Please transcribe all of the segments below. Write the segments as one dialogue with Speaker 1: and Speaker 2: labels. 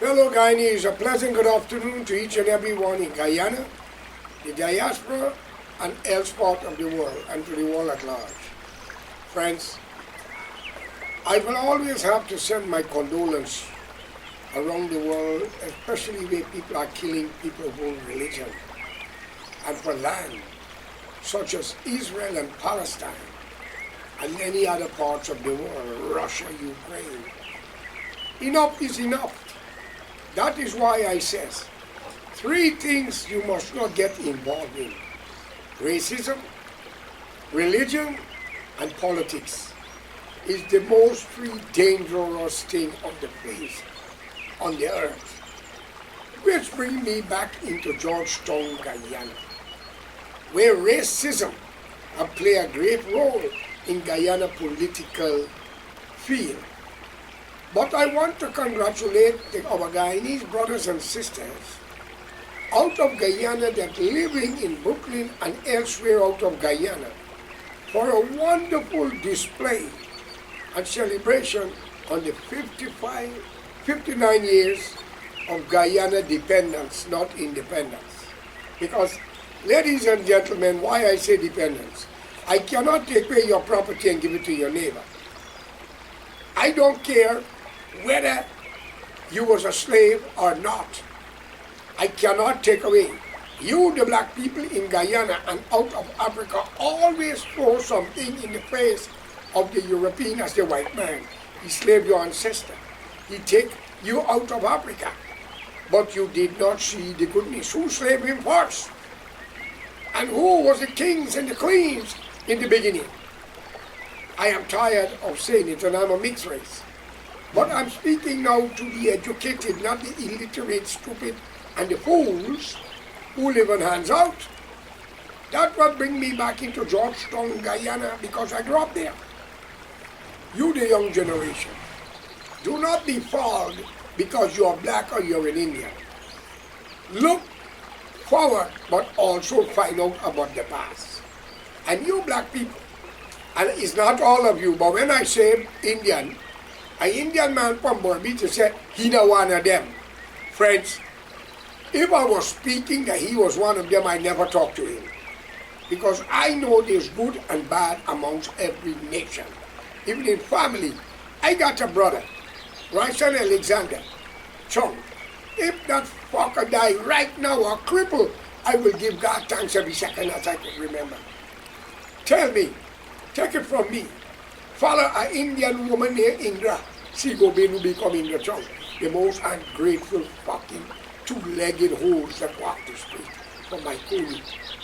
Speaker 1: Fellow Guyanese, a pleasant good afternoon to each and every one in Guyana, the diaspora, and elsewhere of the world, and to the world at large. Friends, I will always have to send my condolence around the world, especially where people are killing people of own religion, and for land, such as Israel and Palestine, and many other parts of the world, Russia, Ukraine. Enough is enough. That is why I says, 3 things you must not get involved in: racism, religion, and politics is the most 3 dangerous thing on the face on the earth. Which brings me back into Georgetown, Guyana, where racism has played a great role in Guyana political field. But I want to congratulate our Guyanese brothers and sisters out of Guyana that living in Brooklyn and elsewhere out of Guyana for a wonderful display and celebration on the 59 years of Guyana dependence, not independence. Because, ladies and gentlemen, why I say dependence? I cannot take away your property and give it to your neighbor. I don't care whether you was a slave or not. I cannot take away. You, the black people in Guyana and out of Africa, always throw something in the face of the European as the white man. He slaved your ancestor. He take you out of Africa. But you did not see the goodness. Who slaved him first? And who was the kings and the queens in the beginning? I am tired of saying it, and I'm a mixed race. But I'm speaking now to the educated, not the illiterate, stupid, and the fools who live on hands out. That will bring me back into Georgetown, Guyana, because I grew up there. You, the young generation, do not be fooled because you are black or you're in India. Look forward, but also find out about the past. And you black people, and it's not all of you, but when I say Indian, an Indian man from Burmese said he not one of them. Friends, if I was speaking that he was one of them, I never talk to him. Because I know there's good and bad amongst every nation. Even in family, I got a brother, Ryson Alexander Chung. If that fucker die right now or cripple, I will give God thanks every second as I can remember. Tell me, take it from me. Follow an Indian woman named Indra. She go become Indra Chung, the most ungrateful fucking 2-legged hoes that walk the street from my coolie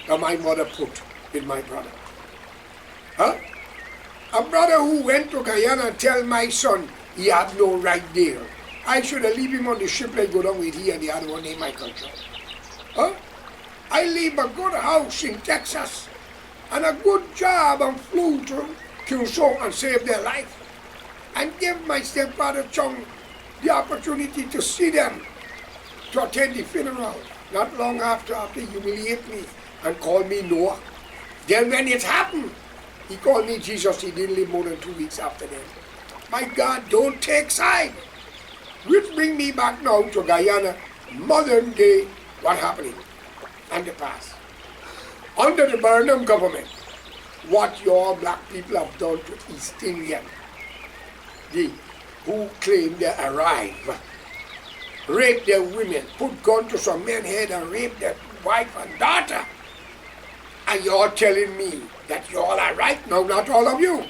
Speaker 1: that my mother put with my brother. Huh? A brother who went to Guyana and tell my son he had no right there. I should have leave him on the ship like go down with he and the other one named Michael Chung. Huh? I leave a good house in Texas and a good job and flew to Curaçao and saved their life. And give my stepfather Chung the opportunity to see them, to attend the funeral. Not long after he humiliated me and called me Noah. Then when it happened, he called me Jesus. He didn't live more than 2 weeks after that. My God, don't take side. Which bring me back now to Guyana, modern day, what happening, and the past. Under the Burnham government, what your black people have done to East Indian, who claim they arrived, rape their women, put gun to some men's head and rape their wife and daughter. And you're telling me that you all are right? No, not all of you.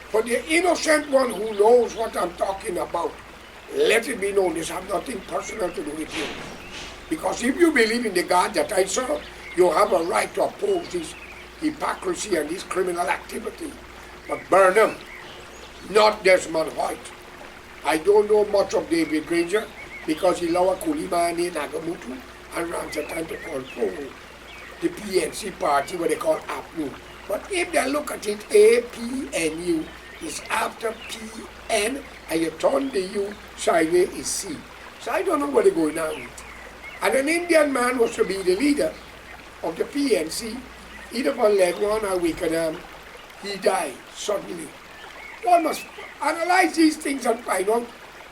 Speaker 1: For the innocent one who knows what I'm talking about, let it be known this has nothing personal to do with you. Because if you believe in the God that I serve, you have a right to oppose this hypocrisy and this criminal activity. But Burnham, not Desmond Hoyt. I don't know much of David Granger because he lower Kulimani Nagamutu and runs a time to control the PNC party, what they call APNU. But if they look at it, APNU is after PN, and you turn the U, sideway is C. So I don't know what they're going on with. And an Indian man was to be the leader of the PNC, either for leg one or weakened arm. He died suddenly. One must analyze these things and find out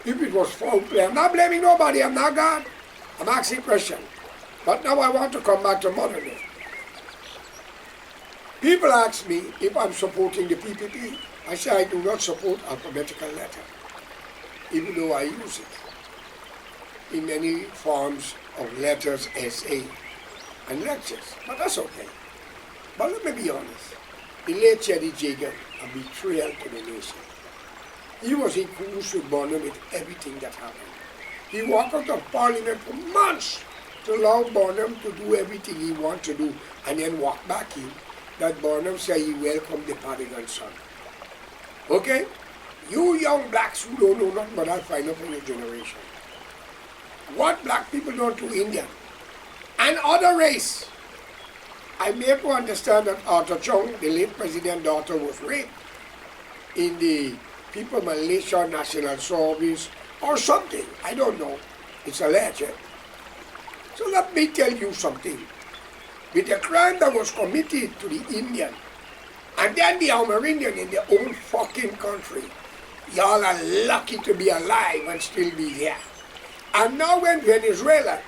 Speaker 1: if it was foul play. I'm not blaming nobody, I'm not God. I'm asking questions. But now I want to come back to modern day. People ask me if I'm supporting the PPP. I say I do not support alphabetical letter, even though I use it in many forms of letters, essay, and lectures. But that's okay. But let me be honest. The late Chetty Jagan, a betrayal to the nation. He was in cahoots with Bonham with everything that happened. He walked out of Parliament for months to allow Bonham to do everything he wanted to do and then walk back in. That Bonham said he welcomed the prodigal son. Okay? You young blacks who don't know nothing but that, find out from your generation. What black people don't do Indian and other race. I made to understand that Arthur Chung, the late president's daughter, was raped in the People Malaysia National Service or something. I don't know. It's alleged. So let me tell you something. With the crime that was committed to the Indian and then the Amerindian in their own fucking country, y'all are lucky to be alive and still be here. And now when Venezuela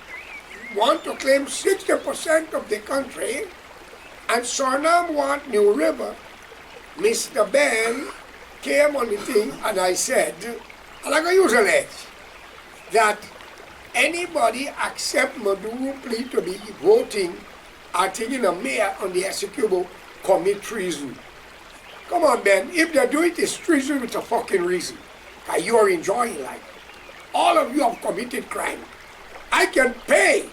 Speaker 1: want to claim 60% of the country and Suriname want New River, Mr. Ben came on the thing and I said, and I'm going to use a ledge, that anybody except Maduro plea to be voting or taking a mayor on the executable commit treason. Come on, Ben, if they do it, it's treason with a fucking reason. Because you are enjoying life. All of you have committed crime. I can pay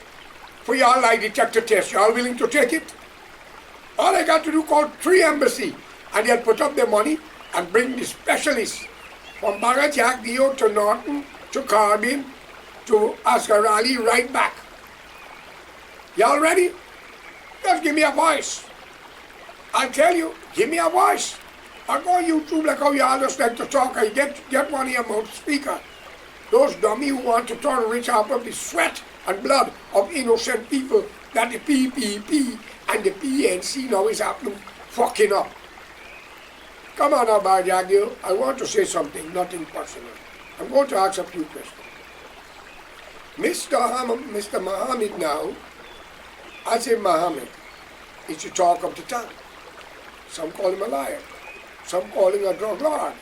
Speaker 1: for your lie detector test. You all willing to take it? All I got to do call 3 embassy and they'll put up the money and bring the specialists from Barajak, Dio to Norton, to Carbin, to Asgarali, right back. Y'all ready? Just give me a voice. I'll tell you, give me a voice. I'll go on YouTube like how you all just like to talk. I get one of your mouth speaker. Those dummy who want to turn rich out of the sweat and blood of innocent people that the PPP and the PNC now is happening fucking up. Come on now, Barjagil. I want to say something, nothing personal. I'm going to ask a few questions. Mr. Muhammad now, I say Muhammad, is the talk of the town. Some call him a liar. Some call him a drug lord.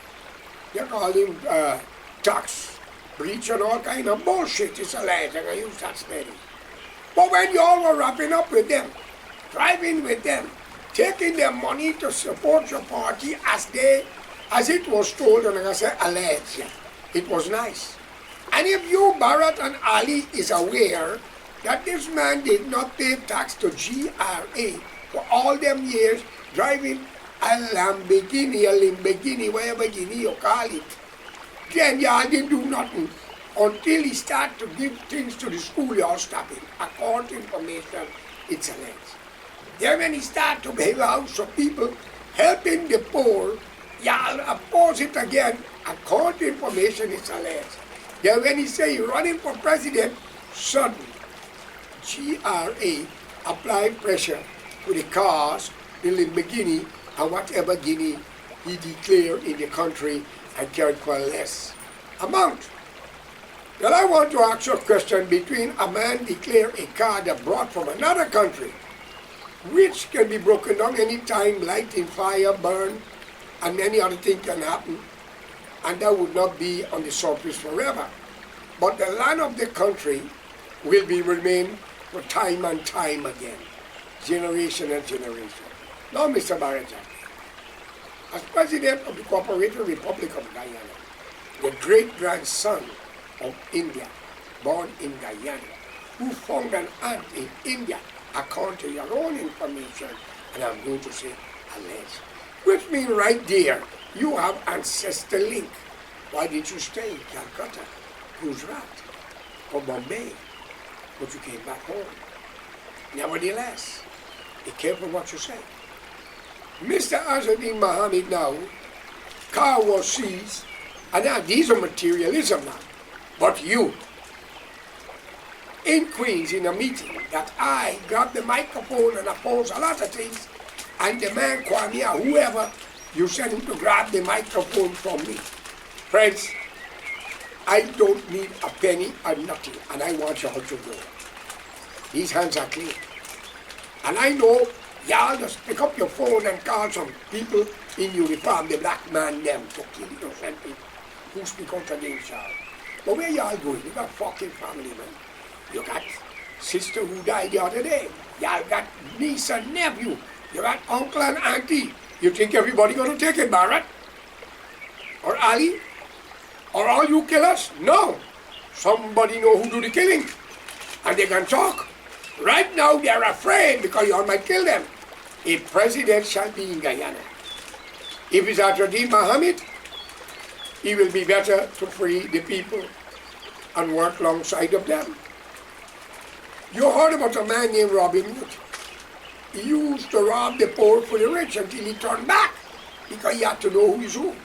Speaker 1: They call him tax breach and all kind of bullshit. It's a lie, and I use that spelling. But when you all were wrapping up with them, driving with them, taking their money to support your party as it was told, and like I said, alleged, it was nice. And if you, Bharat and Ali, is aware that this man did not pay tax to GRA for all them years, driving a Lamborghini, whatever you call it, then y'all didn't do nothing until he started to give things to the school, y'all stop it. According to information, it's alleged. Then when he started to build a house of people, helping the poor, y'all oppose it again. According to information, it's alleged. Then when he say he running for president, suddenly, GRA applied pressure to the cars, the Lamborghini, and whatever guinea he declared in the country and carried for less amount. Then I want to ask you a question between a man declare a car that brought from another country, which can be broken down anytime, lighting, fire, burn, and any other thing can happen, and that would not be on the surface forever. But the land of the country will remain for time and time again, generation and generation. Now, Mr. Barajan, as President of the Cooperative Republic of Guyana, the great-grandson of India, born in Guyana, who found an aunt in India, according to your own information, and I'm going to say alleged, which means right there, you have ancestor link. Why did you stay in Calcutta, Gujarat, or Bombay, but you came back home? Nevertheless, be careful what you say. Mr. Azuddin Mohammed now, car was seized, and now these are materialism now. But you, in Queens, in a meeting, that I got the microphone and opposed a lot of things, and the man, Kwame, or whoever, you sent him to grab the microphone from me. Friends, I don't need a penny or nothing, and I want y'all to know. These hands are clean. And I know y'all just pick up your phone and call some people in uniform, the black man them, to kill innocent people who speak out against y'all. But where y'all going? You got fucking family, man. You got sister who died the other day. Y'all got niece and nephew. You got uncle and auntie. You think everybody gonna take it, Barrett? Or Ali? Or all you killers? No. Somebody know who do the killing. And they can talk. Right now they're afraid because y'all might kill them. A president shall be in Guyana. If it's Adradi Mohammed, he will be better to free the people and work alongside of them. You heard about a man named Robin Hood. He used to rob the poor for the rich until he turned back because he had to know who is who.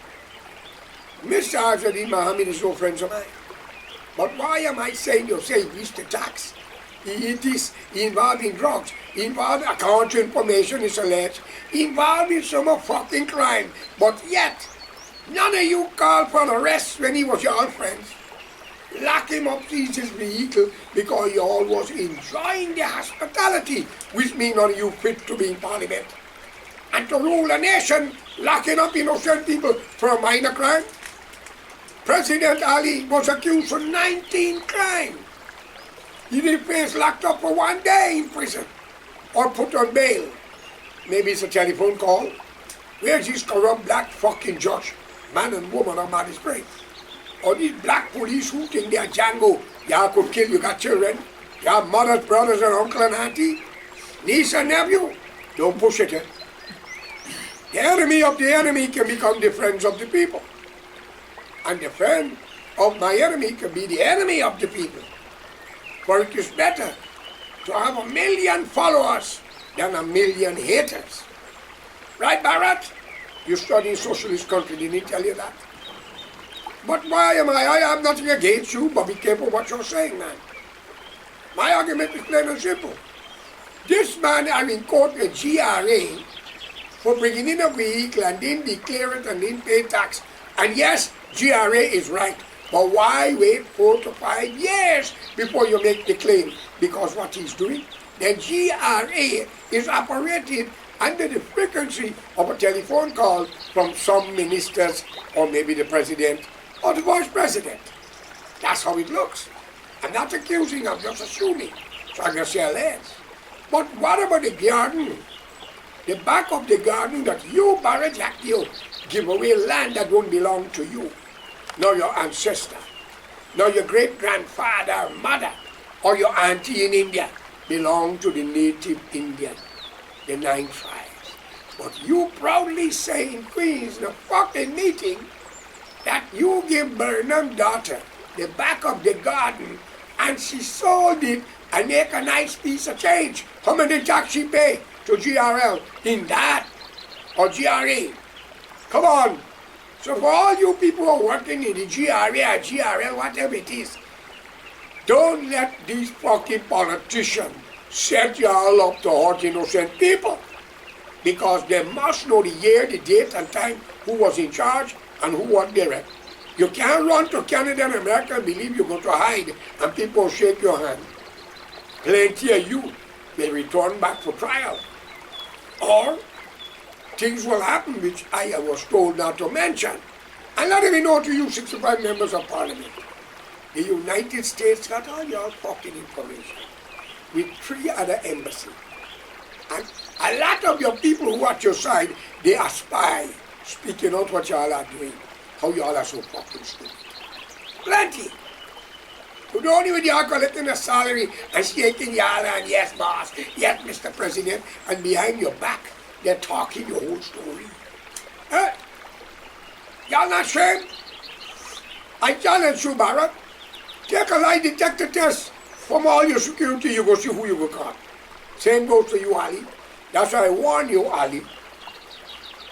Speaker 1: Mr. Adradi Mohammed is no friend of mine. But why am I saying you say he's the tax? It is involved in drugs, involved account information is alleged, involved in some fucking crime. But yet, none of you called for an arrest when he was your old friends. Lock him up, seize his vehicle, because you all was enjoying the hospitality, which means none of you fit to be in parliament. And to rule a nation, locking up innocent people for a minor crime. President Ali was accused of 19 crimes. He didn't face locked up for 1 day in prison or put on bail. Maybe it's a telephone call. Where's this corrupt black fucking judge? Man and woman are magistrate. Or these black police who think they are Django. Y'all could kill, you got children. You have mothers, brothers, and uncle and auntie. Niece and nephew. Don't push it, eh? The enemy of the enemy can become the friends of the people. And the friend of my enemy can be the enemy of the people. For it is better to have 1 million followers than 1 million haters. Right, Barrett? You study in socialist country, didn't he tell you that? But why am I have nothing against you, but be careful what you're saying, man. My argument is plain and simple. This man are in court with GRA for bringing in a vehicle and didn't declare it and didn't pay tax. And yes, GRA is right. But why wait 4 to 5 years before you make the claim? Because what he's doing, the GRA is operated under the frequency of a telephone call from some ministers or maybe the president or the vice president. That's how it looks. I'm not accusing, I'm just assuming. So I'm going to say less. But what about the garden? The back of the garden that you, Barrett Jacquio, give away land that don't belong to you. Nor your ancestor, nor your great-grandfather or mother, or your auntie in India belong to the native Indian, the 9 tribes. But you proudly say in Queens, in a fucking meeting, that you give Burnham's daughter the back of the garden and she sold it and make a nice piece of change. How many tax she pay to GRL in that or GRA? Come on. So for all you people who are working in the GRA or GRL, whatever it is, don't let these fucking politicians set you all up to hurt innocent people. Because they must know the year, the date and time, who was in charge and who was there. You can't run to Canada and America and believe you're going to hide and people will shake your hand. Plenty of you will return back for trial. Or things will happen which I was told not to mention. And let me know to you 65 members of parliament. The United States got all your fucking information with 3 other embassies. And a lot of your people who are at your side, they are spies, speaking out what y'all are doing. How y'all are so fucking stupid. Plenty. You don't even y'all collecting a salary and shaking y'all and yes boss, yes Mr. President, and behind your back, they're talking your whole story. Huh? Y'all not ashamed? I challenge you, Barrett. Take a lie detector test from all your security, you go see who you will caught. Same goes to you, Ali. That's why I warn you, Ali.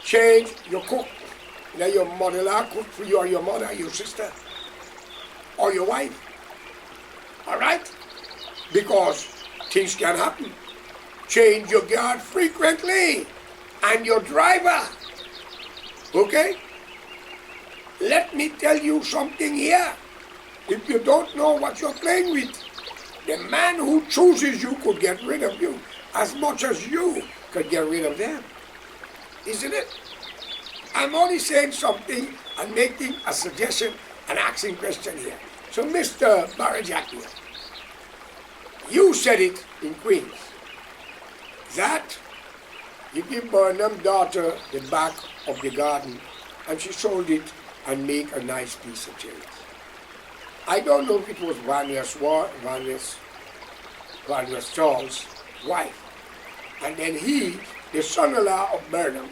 Speaker 1: Change your cook. Let your mother-in-law cook for you or your mother, your sister, or your wife. All right? Because things can happen. Change your guard frequently and your driver. Okay? Let me tell you something here. if you don't know what you're playing with. The man who chooses you could get rid of you as much as you could get rid of them. Isn't it? I'm only saying something and making a suggestion and asking a question here. So Mr. Barajakia, you said it in Queens, that you give Burnham's daughter the back of the garden and she sold it and make a nice piece of change. I don't know if it was Vanya Charles' wife. And then he, the son-in-law of Burnham,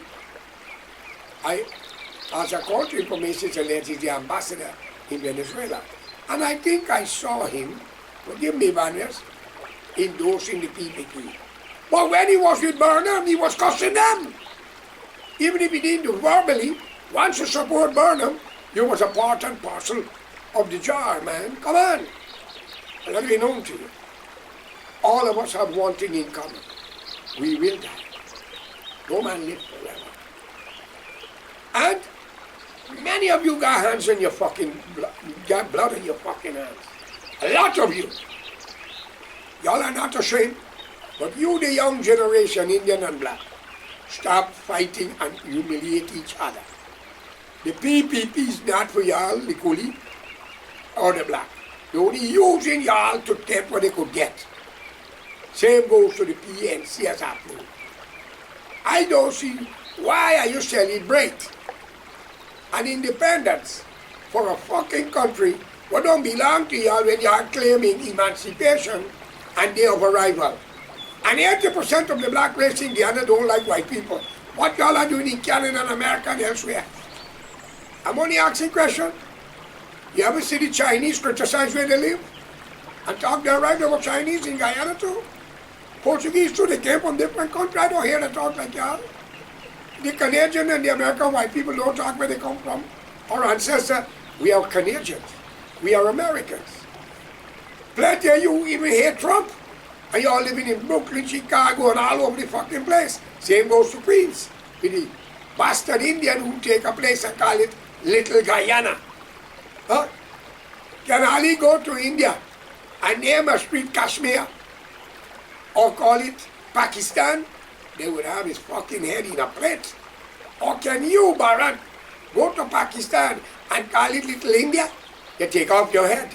Speaker 1: as according to information, he's the ambassador in Venezuela. And I think I saw him, forgive me, Vanyas, endorsing the PPP. But when he was with Burnham, he was cussing them. Even if he didn't do verbally, once you support Burnham, you was a part and parcel of the jar, man. Come on. Let me be known to you. All of us have one thing in common. We will die. No man lives forever. And many of you got hands in your fucking blood, got blood in your fucking hands. A lot of you. Y'all are not ashamed. But you, the young generation, Indian and black, stop fighting and humiliate each other. The PPP is not for y'all, the coolie, or the black. They're only using y'all to get what they could get. Same goes to the PNC as happening. I don't see why are you celebrate an independence for a fucking country what don't belong to y'all when y'all claiming emancipation and day of arrival. And 80% of the black race in Guyana don't like white people. What y'all are doing in Canada and America and elsewhere? I'm only asking a question. You ever see the Chinese criticize where they live? And talk their right about Chinese in Guyana too? Portuguese too, they came from different countries. I don't hear them talk like y'all. The Canadian and the American white people don't talk where they come from. Our ancestors, we are Canadians. We are Americans. Plenty of you even hate Trump. And y'all living in Brooklyn, Chicago, and all over the fucking place. Same goes to Queens. With the bastard Indian who take a place and call it Little Guyana. Huh? Can Ali go to India and name a street Kashmir? Or call it Pakistan? They would have his fucking head in a plate. Or can you, Bharat, go to Pakistan and call it Little India? You take off your head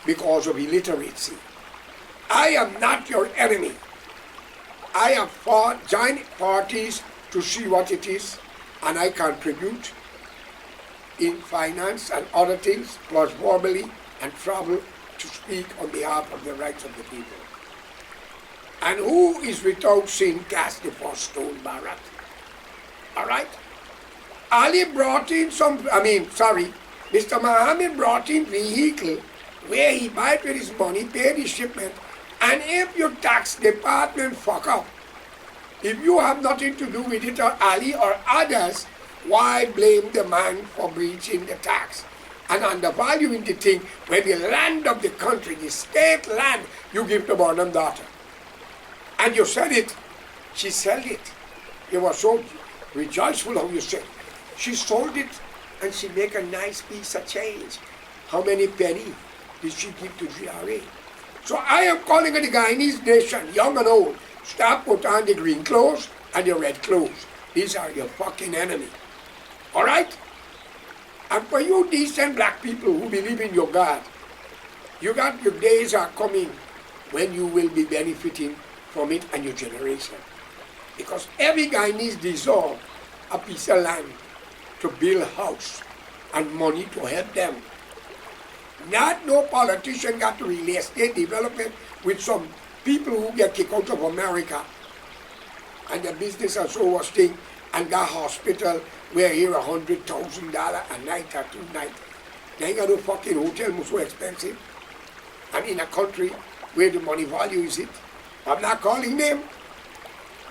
Speaker 1: because of illiteracy. I am not your enemy. I have joined parties to see what it is, and I contribute in finance and other things, plus verbally, and travel to speak on behalf of the rights of the people. And who is without sin cast the first stone, Bharat? All right? Ali brought in Mr. Mohammed brought in vehicle where he buy with his money, paid his shipment, and if your tax department fuck up, if you have nothing to do with it or Ali or others, why blame the man for breaching the tax and undervaluing the thing when the land of the country, the state land, you give to Burnham daughter? And you said it, she sold it. You were so rejoiceful how you said, she sold it and she make a nice piece of change. How many penny did she give to GRA? So I am calling it the Guyanese nation, young and old. Stop put on the green clothes and the red clothes. These are your fucking enemy. All right? And for you decent black people who believe in your God, your days are coming when you will be benefiting from it and your generation. Because every Guyanese deserves a piece of land to build a house and money to help them. Not no politician got to real estate development with some people who get kicked out of America and the business and so was thing and got hospital where here $100,000 a night or 2 nights. They got no fucking hotel was so expensive. And in a country where the money value is it. I'm not calling them.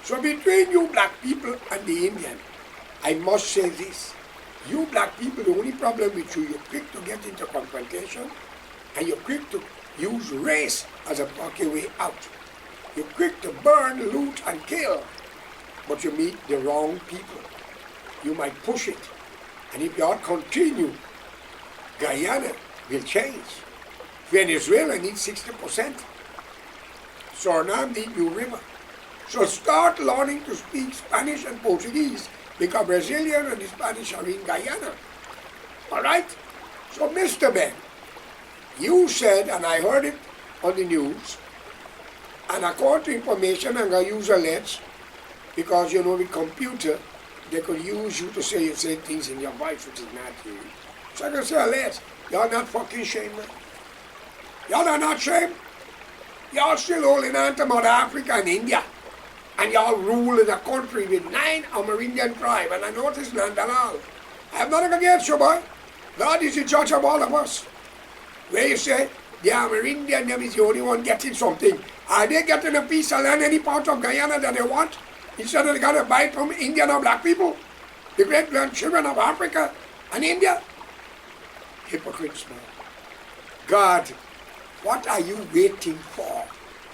Speaker 1: So between you black people and the Indian, I must say this. You black people, the only problem with you, you're quick to get into confrontation and you're quick to use race as a fucking way out. You're quick to burn, loot, and kill, but you meet the wrong people. You might push it. And if you all continue, Guyana will change. Venezuela needs 60%. Suriname needs New River. So start learning to speak Spanish and Portuguese because Brazilian and Spanish are in Guyana. Alright? So Mr. Ben, you said, and I heard it on the news, and according to information, I'm going to use alerts because you know with computer, they could use you to say things in your voice which is not you. So I can say alerts. Y'all not fucking shame, man. Y'all are not shame. Y'all still holding on to Mother Africa and India. And y'all rule in a country with 9 Amerindian tribes, and I notice none at all. I have nothing against you, boy. God is the judge of all of us. Where you say, the Amerindian them is the only one getting something. Are they getting a piece of land any part of Guyana that they want? Instead of they got to buy it from Indian or black people? The great grandchildren of Africa and India? Hypocrites, man. God, what are you waiting for?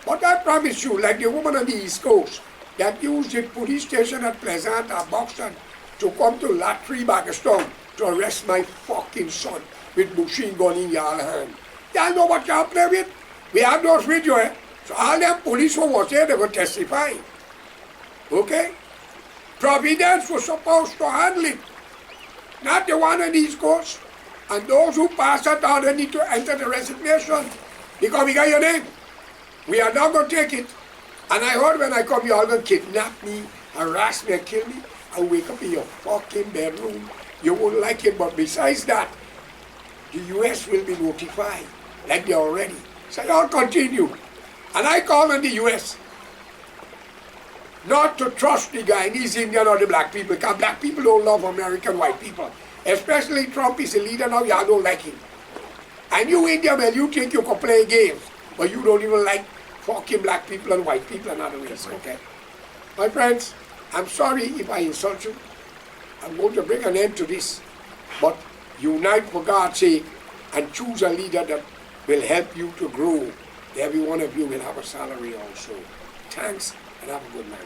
Speaker 1: But I promise you, like the woman on the East Coast that used the police station at Pleasant or Buxton to come to Lot 3 Bagastone to arrest my fucking son with machine gun in your hand. Y'all know what y'all play with? We have those videos, eh? So all them police who was there, they will testify. Okay? Providence was supposed to handle it. Not the one on the East Coast. And those who pass that on, they need to enter the resignation. Because we got your name. We are not going to take it. And I heard when I come, you all going to kidnap me, harass me, and kill me. I'll wake up in your fucking bedroom. You won't like it, but besides that, the U.S. will be notified, like they already. So y'all continue. And I call on the U.S. not to trust the Guyanese Indian or the black people, because black people don't love American white people. Especially Trump is a leader now, y'all don't like him. And you Indian men, you think you can play games, but you don't even like fucking black people and white people and other ways, okay? My friends, I'm sorry if I insult you. I'm going to bring an end to this. But unite for God's sake and choose a leader that will help you to grow. Every one of you will have a salary also. Thanks and have a good night.